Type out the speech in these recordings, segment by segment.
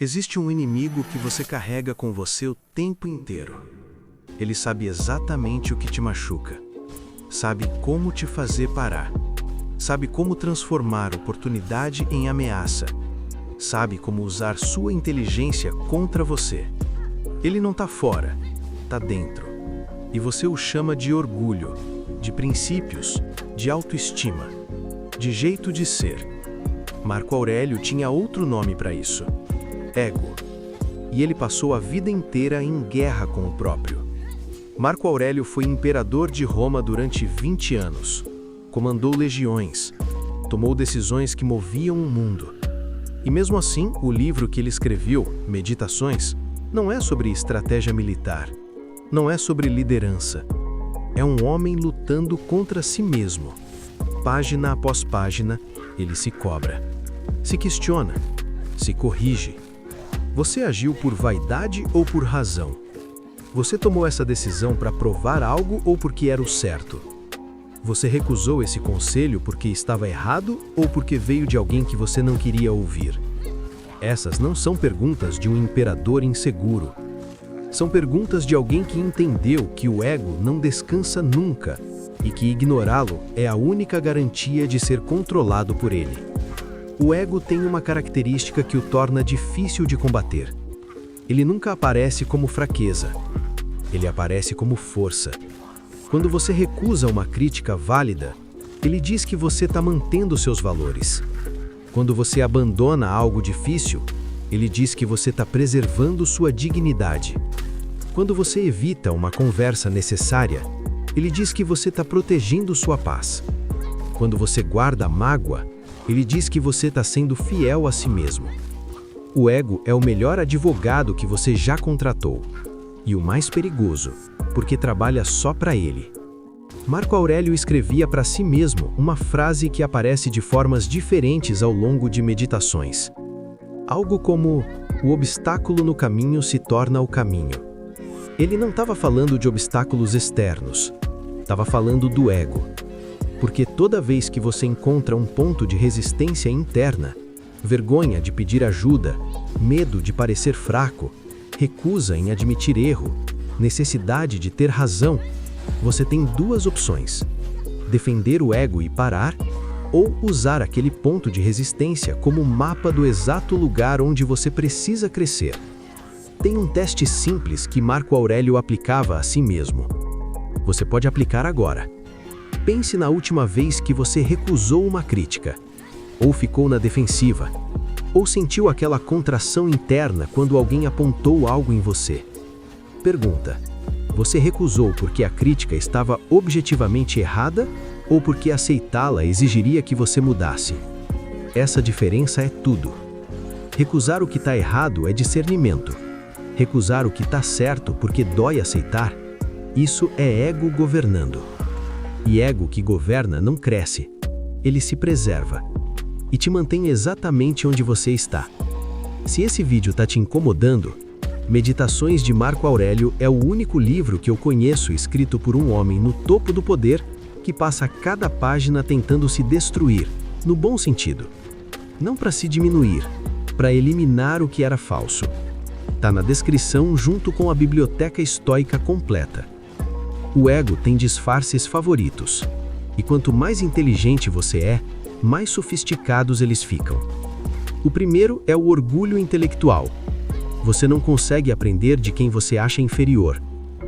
Existe um inimigo que você carrega com você o tempo inteiro. Ele sabe exatamente o que te machuca. Sabe como te fazer parar. Sabe como transformar oportunidade em ameaça. Sabe como usar sua inteligência contra você. Ele não está fora, está dentro. E você o chama de orgulho, de princípios, de autoestima, de jeito de ser. Marco Aurélio tinha outro nome para isso: ego. E ele passou a vida inteira em guerra com o próprio. Marco Aurélio foi imperador de Roma durante 20 anos. Comandou legiões. Tomou decisões que moviam o mundo. E mesmo assim, o livro que ele escreveu, Meditações, não é sobre estratégia militar. Não é sobre liderança. É um homem lutando contra si mesmo. Página após página, ele se cobra. Se questiona. Se corrige. Você agiu por vaidade ou por razão? Você tomou essa decisão para provar algo ou porque era o certo? Você recusou esse conselho porque estava errado ou porque veio de alguém que você não queria ouvir? Essas não são perguntas de um imperador inseguro. São perguntas de alguém que entendeu que o ego não descansa nunca e que ignorá-lo é a única garantia de ser controlado por ele. O ego tem uma característica que o torna difícil de combater. Ele nunca aparece como fraqueza. Ele aparece como força. Quando você recusa uma crítica válida, ele diz que você está mantendo seus valores. Quando você abandona algo difícil, ele diz que você está preservando sua dignidade. Quando você evita uma conversa necessária, ele diz que você está protegendo sua paz. Quando você guarda mágoa, ele diz que você está sendo fiel a si mesmo. O ego é o melhor advogado que você já contratou. E o mais perigoso, porque trabalha só para ele. Marco Aurélio escrevia para si mesmo uma frase que aparece de formas diferentes ao longo de Meditações. Algo como: o obstáculo no caminho se torna o caminho. Ele não estava falando de obstáculos externos. Estava falando do ego. Porque toda vez que você encontra um ponto de resistência interna, vergonha de pedir ajuda, medo de parecer fraco, recusa em admitir erro, necessidade de ter razão, você tem duas opções: defender o ego e parar, ou usar aquele ponto de resistência como mapa do exato lugar onde você precisa crescer. Tem um teste simples que Marco Aurélio aplicava a si mesmo. Você pode aplicar agora. Pense na última vez que você recusou uma crítica, ou ficou na defensiva, ou sentiu aquela contração interna quando alguém apontou algo em você. Pergunta: você recusou porque a crítica estava objetivamente errada ou porque aceitá-la exigiria que você mudasse? Essa diferença é tudo. Recusar o que está errado é discernimento. Recusar o que está certo porque dói aceitar, isso é ego governando. E ego que governa não cresce, ele se preserva e te mantém exatamente onde você está. Se esse vídeo está te incomodando, Meditações de Marco Aurélio é o único livro que eu conheço escrito por um homem no topo do poder que passa cada página tentando se destruir, no bom sentido. Não para se diminuir, para eliminar o que era falso. Está na descrição junto com a biblioteca estoica completa. O ego tem disfarces favoritos, e quanto mais inteligente você é, mais sofisticados eles ficam. O primeiro é o orgulho intelectual. Você não consegue aprender de quem você acha inferior.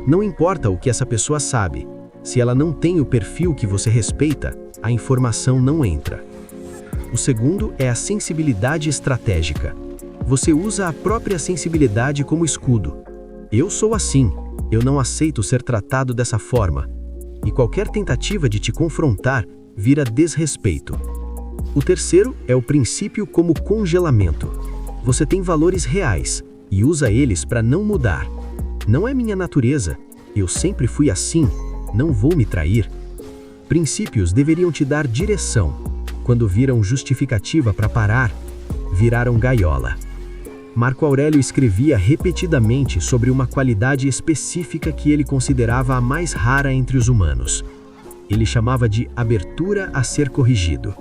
Não importa o que essa pessoa sabe, se ela não tem o perfil que você respeita, a informação não entra. O segundo é a sensibilidade estratégica. Você usa a própria sensibilidade como escudo. Eu sou assim. Eu não aceito ser tratado dessa forma. E qualquer tentativa de te confrontar vira desrespeito. O terceiro é o princípio como congelamento. Você tem valores reais e usa eles para não mudar. Não é minha natureza. Eu sempre fui assim. Não vou me trair. Princípios deveriam te dar direção. Quando viram justificativa para parar, viraram gaiola. Marco Aurélio escrevia repetidamente sobre uma qualidade específica que ele considerava a mais rara entre os humanos. Ele chamava de abertura a ser corrigido.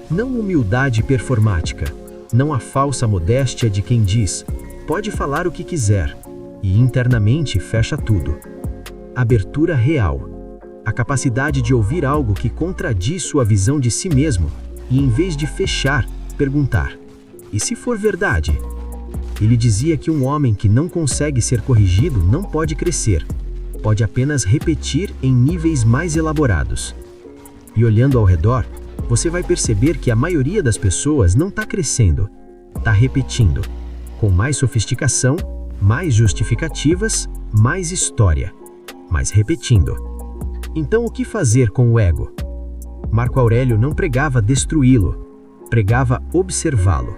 Não humildade performática, não a falsa modéstia de quem diz, pode falar o que quiser, e internamente fecha tudo. Abertura real. A capacidade de ouvir algo que contradiz sua visão de si mesmo e, em vez de fechar, perguntar: e se for verdade? Ele dizia que um homem que não consegue ser corrigido não pode crescer, pode apenas repetir em níveis mais elaborados. E olhando ao redor, você vai perceber que a maioria das pessoas não está crescendo, está repetindo, com mais sofisticação, mais justificativas, mais história, mas repetindo. Então, o que fazer com o ego? Marco Aurélio não pregava destruí-lo, pregava observá-lo.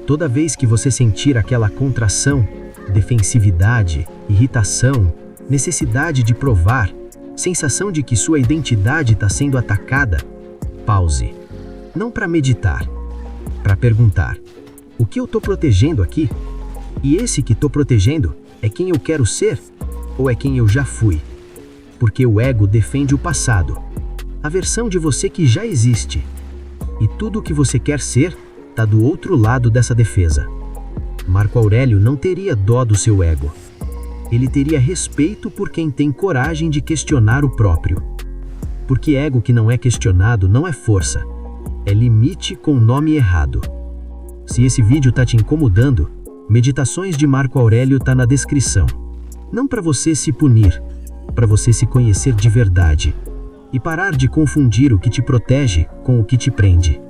Toda vez que você sentir aquela contração, defensividade, irritação, necessidade de provar, sensação de que sua identidade está sendo atacada, pause. Não para meditar, para perguntar: o que eu estou protegendo aqui? E esse que estou protegendo é quem eu quero ser ou é quem eu já fui? Porque o ego defende o passado, a versão de você que já existe. E tudo o que você quer ser está do outro lado dessa defesa. Marco Aurélio não teria dó do seu ego. Ele teria respeito por quem tem coragem de questionar o próprio. Porque ego que não é questionado não é força, é limite com o nome errado. Se esse vídeo está te incomodando, Meditações de Marco Aurélio está na descrição. Não para você se punir, para você se conhecer de verdade e parar de confundir o que te protege com o que te prende.